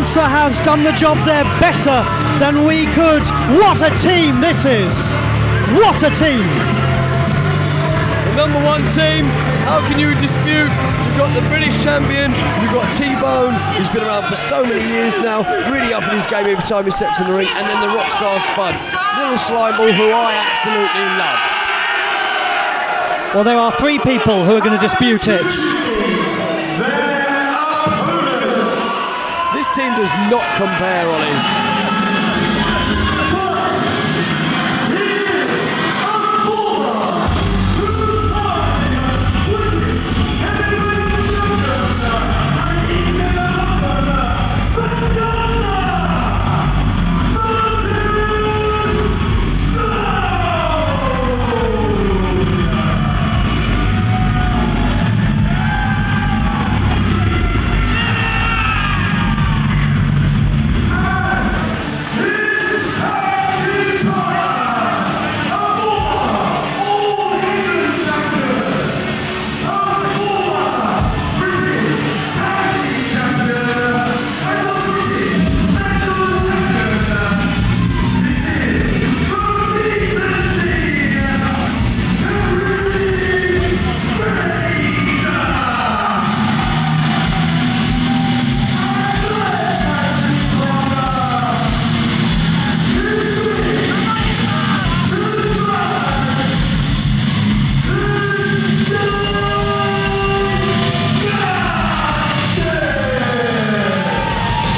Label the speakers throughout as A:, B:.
A: announcer has done the job there better than we could. What a team this is! What a team!
B: The number one team, how can you dispute? You've got the British champion, you've got T-Bone, who's been around for so many years now, really up in his game every time he steps in the ring, and then the rock star Spud, little slime ball who I absolutely love.
A: Well, there are three people who are going to dispute it.
B: This team does not compare, Ollie.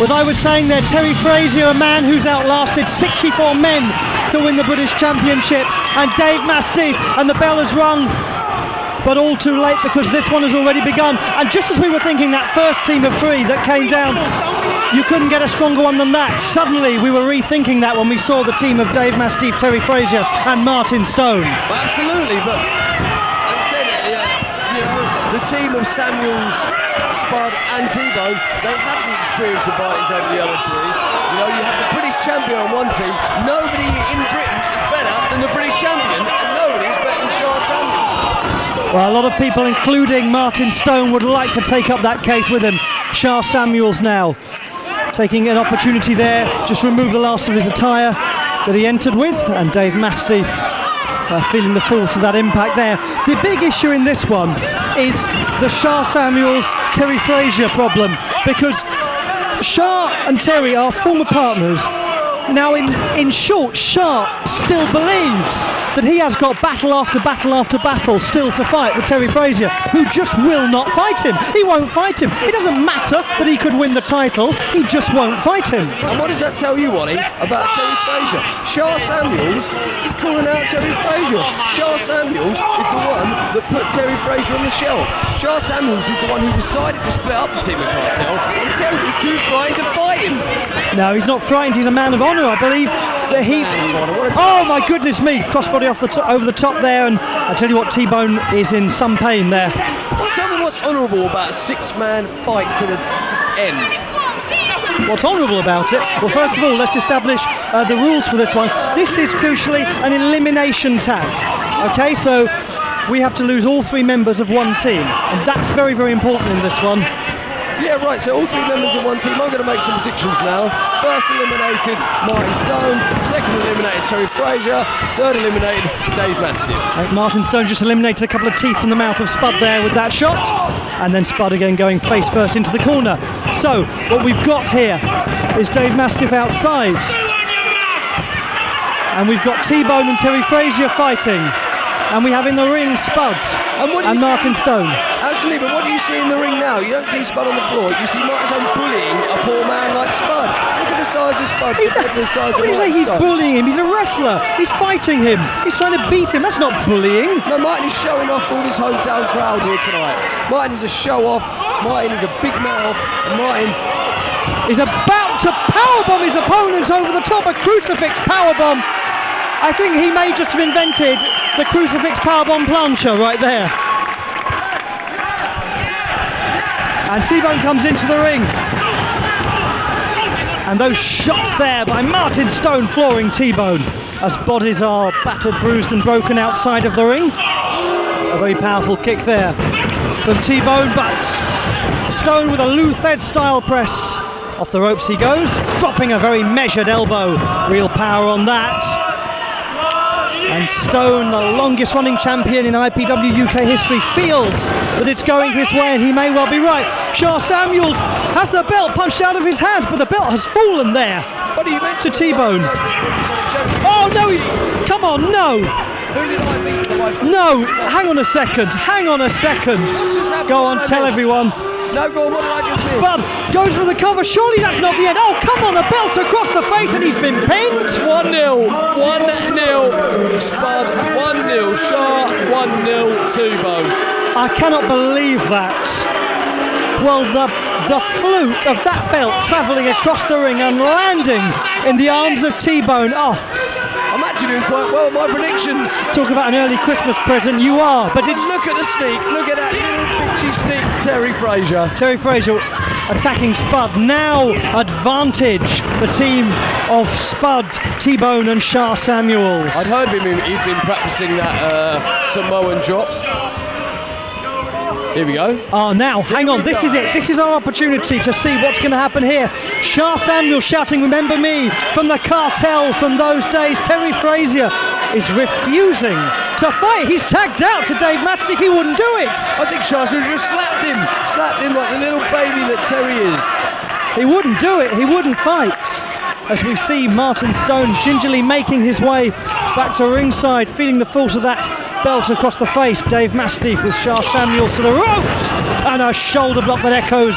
A: As I was saying there, Terry Frazier, a man who's outlasted 64 men to win the British Championship, and Dave Mastiff, and the bell has rung, but all too late because this one has already begun. And just as we were thinking that first team of three that came down, you couldn't get a stronger one than that. Suddenly we were rethinking that when we saw the team of Dave Mastiff, Terry Frazier and Martin Stone.
B: Well, absolutely, but as I said, the team of Samuels, Spud and T-Bone don't have the experience advantage over the other three. You know, you have the British champion on one team. Nobody in Britain is better than the British champion, and nobody is better than Sha Samuels.
A: Well, a lot of people, including Martin Stone, would like to take up that case with him. Sha Samuels now taking an opportunity there, just remove the last of his attire that he entered with, and Dave Mastiff feeling the force of that impact there. The big issue in this one is the Sha Samuels, Terry Frazier problem, because Sha and Terry are former partners. Now in short, Sha still believes that he has got battle after battle after battle still to fight with Terry Frazier, who just will not fight him. He won't fight him. It doesn't matter that he could win the title, he just won't fight him.
B: And what does that tell you, Wally, about Terry Frazier? Sha Samuels is calling out Terry Frazier. Sha Samuels is the one that put Terry Frazier on the shelf. Sha Samuels is the one who decided to split up the team of Cartel, and Terry is too frightened to fight him.
A: No, he's not frightened, he's a man of honour. I believe that he... Oh my goodness me, crossbody off over the top there, and I tell you what, T-Bone is in some pain there.
B: Well, tell me what's honourable about a six-man fight to the end.
A: What's honourable about it? Well, first of all, let's establish the rules for this one. This is crucially an elimination tag. Okay, so we have to lose all three members of one team, and that's very, very important in this one.
B: Yeah, right, so all three members of one team. I'm going to make some predictions now. First eliminated, Martin Stone. Second eliminated, Terry Frazier. Third eliminated, Dave Mastiff.
A: Martin Stone just eliminated a couple of teeth from the mouth of Spud there with that shot. And then Spud again going face first into the corner. So, what we've got here is Dave Mastiff outside. And we've got T-Bone and Terry Frazier fighting. And we have in the ring Spud and Martin Stone.
B: Absolutely, but what do you see in the ring now? You don't see Spud on the floor. You see Martin Stone bullying a poor man like Spud. Look at the size of Spud compared to the size of Martin Stone.
A: He's bullying him. He's a wrestler. He's fighting him. He's trying to beat him. That's not bullying.
B: No, Martin is showing off all his hometown crowd here tonight. Martin is a show-off. Martin is a big mouth. And Martin
A: is about to powerbomb his opponent over the top. A crucifix powerbomb. I think he may just have invented the crucifix powerbomb plancha right there. And T-Bone comes into the ring. And those shots there by Martin Stone flooring T-Bone as bodies are battered, bruised and broken outside of the ring. A very powerful kick there from T-Bone, but Stone with a Lou Thed style press Off the ropes he goes, dropping a very measured elbow. Real power on that. And Stone, the longest running champion in IPW UK history, feels that it's going his way, and he may well be right. Sha Samuels has the belt punched out of his hands, but the belt has fallen there to T-Bone. Oh no, come on, no!
B: Who did I beat?
A: No, hang on a second. Go on, tell everyone.
B: No, go on, what did I just
A: Spud goes for the cover. Surely that's not the end. Oh, come on, a belt across the face, and he's been pinned.
B: 1-0. 1-0. Spud. 1-0. Sha. 1-0. T-Bone.
A: I cannot believe that. Well, the fluke of that belt travelling across the ring and landing in the arms of T-Bone. Oh,
B: I'm actually doing quite well with my predictions.
A: Talk about an early Christmas present, you are. But
B: look at the sneak. Look at that little bitchy sneak, Terry Frazier.
A: Terry Frazier attacking Spud. Now advantage the team of Spud, T-Bone and Sha Samuels.
B: I'd heard he'd been practicing that Samoan drop. Here we go.
A: Oh, now, hang on, this is it. This is our opportunity to see what's going to happen here. Sha Samuels shouting, "Remember me," from the cartel from those days. Terry Frazier is refusing to fight. He's tagged out to Dave Mastiff. He wouldn't do it.
B: I think Sha Samuels slapped him like the little baby that Terry is.
A: He wouldn't do it. He wouldn't fight. As we see Martin Stone gingerly making his way back to ringside, feeling the force of that belt across the face. Dave Mastiff with Sha Samuels to the ropes, and a shoulder block that echoes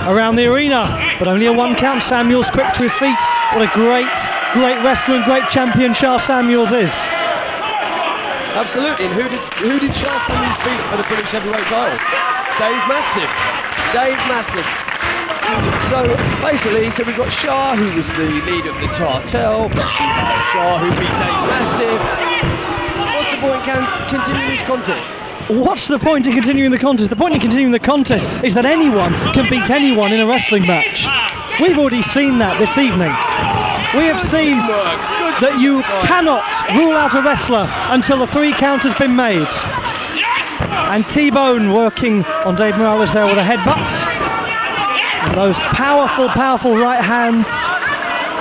A: around the arena, but only a 1 count. Samuels quick to his feet. What a great wrestler and great champion Sha Samuels is.
B: Absolutely. And who did Sha Samuels beat for the British heavyweight title? Dave Mastiff. So basically, so we've got Sha, who was the leader of the cartel, Sha, who beat Dave Mastiff. What's the point in continuing this contest?
A: What's the point in continuing the contest? The point in continuing the contest is that anyone can beat anyone in a wrestling match. We've already seen that this evening. We have seen that you cannot rule out a wrestler until the 3 count has been made. And T-Bone working on Dave Morales there with a headbutt. And those powerful right hands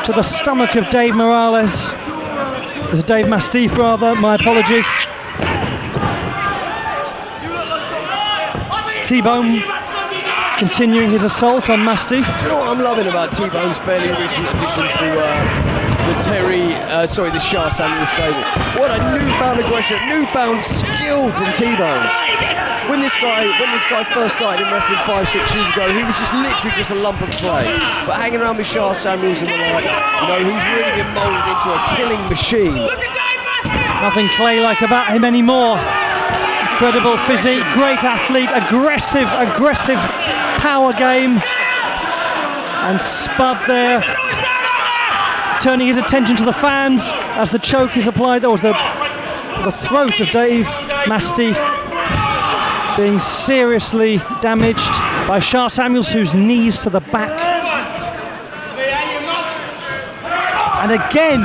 A: to the stomach of Dave Morales. There's Dave Mastiff, rather, my apologies. T-Bone continuing his assault on Mastiff.
B: You know what I'm loving about T-Bone's fairly recent addition to the Sha Samuels stable? What a newfound aggression, newfound skill from T-Bone. When this guy first started in wrestling 5-6 years ago, he was literally just a lump of clay. But hanging around with Sha Samuels and the like, he's really been moulded into a killing machine.
A: Nothing clay-like about him anymore. Incredible physique, great athlete, aggressive power game. And Spud there, turning his attention to the fans as the choke is applied. That was the throat of Dave Mastiff being seriously damaged by Sha Samuels, whose knees to the back. And again,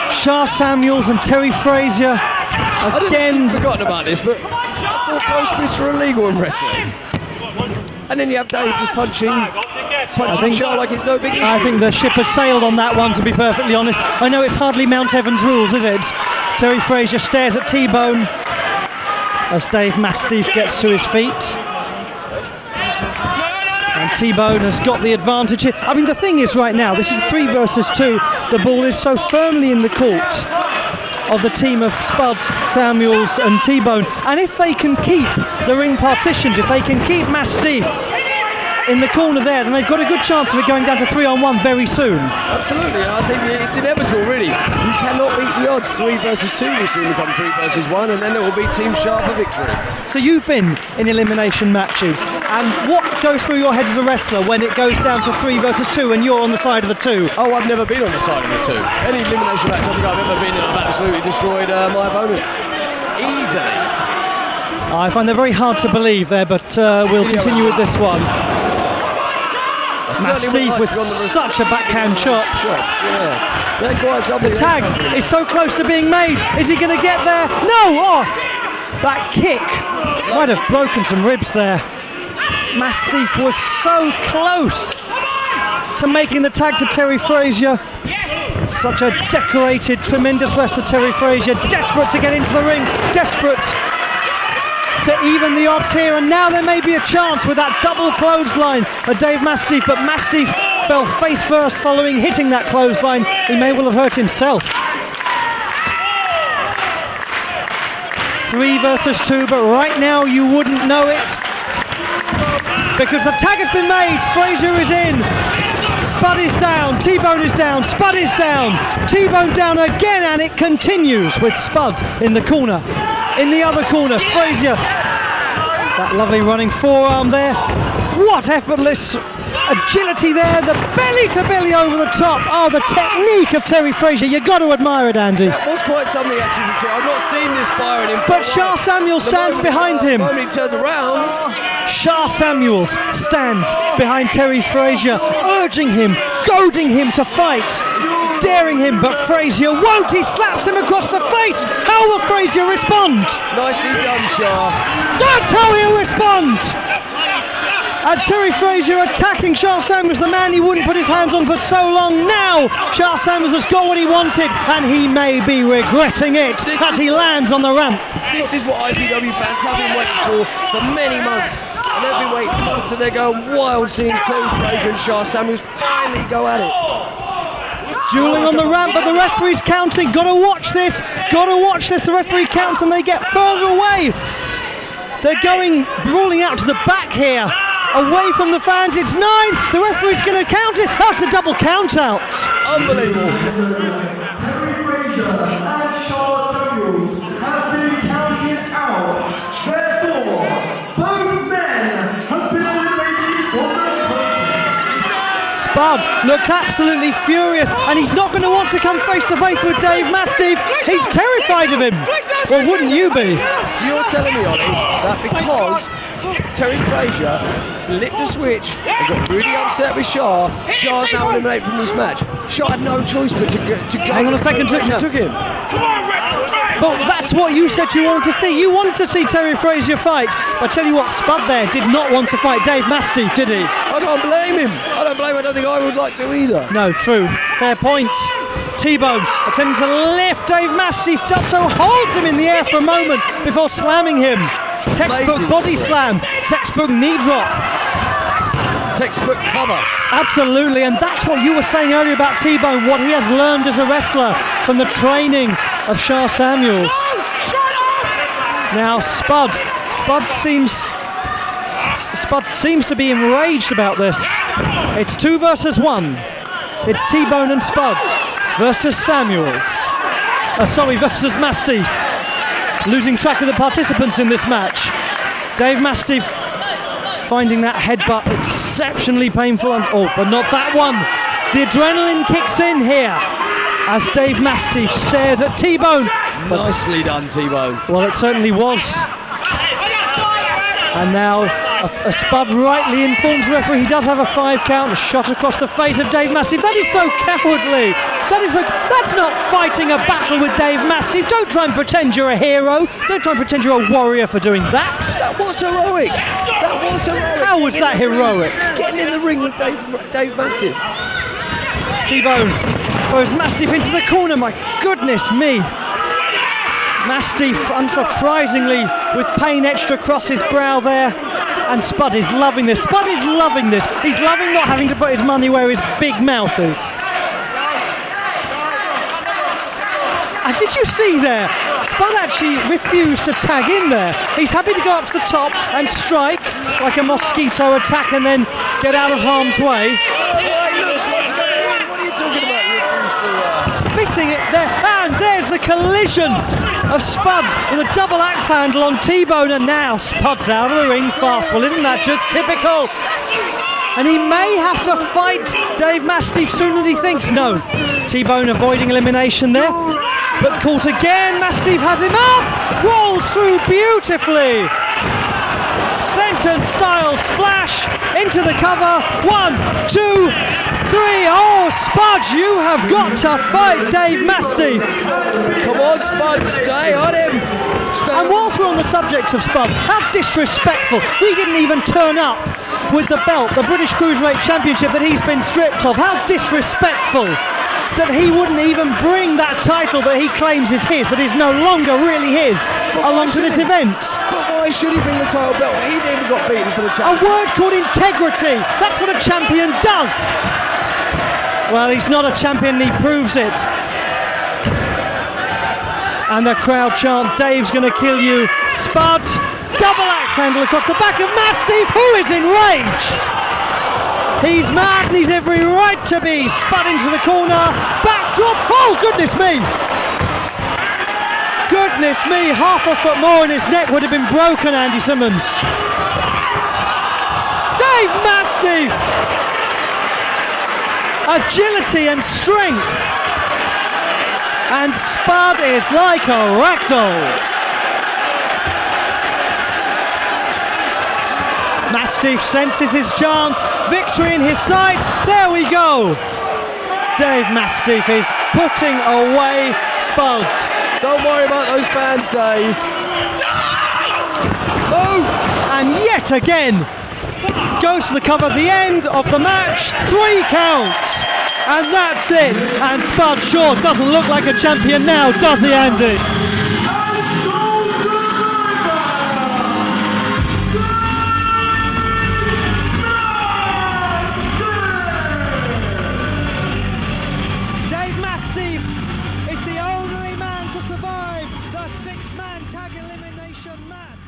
A: Sha Samuels and Terry Frazier again.
B: I'd forgotten about this, but I thought close were illegal in wrestling. And then you have Dave just punching Sha like it's no big issue.
A: I think the ship has sailed on that one, to be perfectly honest. I know it's hardly Mount Evans rules, is it? Terry Frazier stares at T-Bone as Dave Mastiff gets to his feet. And T-Bone has got the advantage here. I mean, the thing is right now, this is 3 versus 2. The ball is so firmly in the court of the team of Spud, Samuels and T-Bone. And if they can keep the ring partitioned, if they can keep Mastiff in the corner there, then they've got a good chance of it going down to 3-on-1 very soon.
B: Absolutely, and I think it's inevitable, really. You cannot beat the odds. 3 versus 2 will soon become 3 versus 1, and then it will be Team Sha for victory.
A: So you've been in elimination matches, and what goes through your head as a wrestler when it goes down to 3 versus 2 and you're on the side of the 2?
B: Oh, I've never been on the side of the 2. Any elimination match I think I've ever been in, I've absolutely destroyed my opponents. Easily.
A: I find they're very hard to believe there, but we'll continue with this one. Mastiff with such a backhand chop. The tag is so close to being made. Is he going to get there? No! Oh, that kick might have broken some ribs there. Mastiff was so close to making the tag to Terry Frazier. Such a decorated, tremendous wrestler, Terry Frazier. Desperate to get into the ring. Desperate to even the odds here. And now there may be a chance with that double clothesline of Dave Mastiff. But Mastiff fell face first following hitting that clothesline. He may well have hurt himself. 3 versus 2, but right now you wouldn't know it because the tag has been made. Frazier is in. Spud is down. T-Bone is down. Spud is down. T-Bone down again, and it continues with Spud in the corner. In the other corner, Frazier. That lovely running forearm there. What effortless agility there. The belly to belly over the top. Oh, the technique of Terry Frazier. You got to admire it, Andy.
B: That was quite something actually. I've not seen this firing him.
A: But Sha Samuels stands behind him.
B: The moment he turns around,
A: Sha Samuels stands behind Terry Frazier, urging him, goading him to fight, daring him, but Frazier won't. He slaps him across the face. How will Frazier respond?
B: Nicely done, Sha.
A: That's how he'll respond. And Terry Frazier attacking Sha Samuels, the man he wouldn't put his hands on for so long. Now Sha Samuels has got what he wanted, and he may be regretting it as he lands on the ramp.
B: This is what IPW fans have been waiting for many months. And they've been waiting months, and they're going wild seeing Terry Frazier and Sha Samuels finally go at it.
A: Dueling on the ramp, but the referee's counting. Got to watch this. Got to watch this. The referee counts, and they get further away. They're going brawling out to the back here. Away from the fans, it's 9. The referee's going to count it. That's a double count out.
B: Unbelievable.
C: Terry Frazier and Sha Samuels have been counted out. Therefore, both men have been eliminated from the contest.
A: Spud looked absolutely furious, and he's not going to want to come face to face with Dave Mastiff. He's terrified of him. Well, wouldn't you be?
B: So you're telling me, Ollie, that because Terry Frazier flipped a switch and got really upset with Sha, Sha's now eliminated from this match. Sha had no choice but to go.
A: Hang on a second,
B: Terry Frazier
A: took
B: him.
A: But that's what you said you wanted to see. You wanted to see Terry Frazier fight. I tell you what, Spud there did not want to fight Dave Mastiff, did he?
B: I don't blame him. I don't think I would like to either.
A: No, true. Fair point. T-Bone attempting to lift Dave Mastiff, does so, holds him in the air for a moment before slamming him. Textbook
B: Amazing.
A: body slam, textbook knee drop.
B: Textbook cover.
A: Absolutely, and that's what you were saying earlier about T-Bone, what he has learned as a wrestler from the training of Sha Samuels. Now Spud seems to be enraged about this. It's 2 versus 1. It's T-Bone and Spud versus Samuels. Versus Mastiff. Losing track of the participants in this match. Dave Mastiff finding that headbutt exceptionally painful, but not that one. The adrenaline kicks in here as Dave Mastiff stares at T-Bone.
B: Nicely done, T-Bone.
A: Well, it certainly was. And now a Spud rightly informs the referee he does have a 5 count, a shot across the face of Dave Mastiff. That is so cowardly. That's not fighting a battle with Dave Mastiff. Don't try and pretend you're a hero. Don't try and pretend you're a warrior for doing that.
B: That was heroic.
A: How was that heroic?
B: Getting in the ring with Dave Mastiff.
A: T-Bone throws Mastiff into the corner. My goodness me. Mastiff, unsurprisingly, with pain etched across his brow there. And Spud is loving this. Spud is loving this. He's loving not having to put his money where his big mouth is. And did you see there? Spud actually refused to tag in there. He's happy to go up to the top and strike like a mosquito attack and then get out of harm's way.
B: Hey, look, Spud's coming in. What are you talking about? You refused to...
A: Spitting it there, and there's the collision of Spud with a double axe handle on T-Bone, and now Spud's out of the ring fast. Well, isn't that just typical? And he may have to fight Dave Mastiff sooner than he thinks. No, T-Bone avoiding elimination there, but caught again. Mastiff has him up, rolls through beautifully. Sentence style splash into the cover. 1, 2, 3. Oh, Spud, you have got to fight Dave Mastiff.
B: Come on, Spud, stay on him.
A: And whilst we're on the subject of Spud, how disrespectful. He didn't even turn up with the belt, the British Cruiserweight Championship that he's been stripped of. How disrespectful that he wouldn't even bring that title that he claims is his, that is no longer really his, along to this event.
B: But why should he bring the title belt? He never got beaten for the
A: A
B: champion.
A: word called integrity. That's what a champion does. Well, he's not a champion, he proves it. And the crowd chant, Dave's gonna kill you. Spud, double axe handle across the back of Mastiff, who is enraged. He's mad and he's every right to be. Spud into the corner, backdrop, oh goodness me. Goodness me, half a foot more and his neck would have been broken, Andy Simmons. Dave Mastiff. Agility and strength. And Spud is like a ragdoll. Mastiff senses his chance, victory in his sights, there we go! Dave Mastiff is putting away Spud.
B: Don't worry about those fans, Dave. Move!
A: And yet again, goes for the cover at the end of the match, 3 counts! And that's it, and Spud sure doesn't look like a champion now, does he, Andy? Is the only man to survive the 6-man tag elimination match.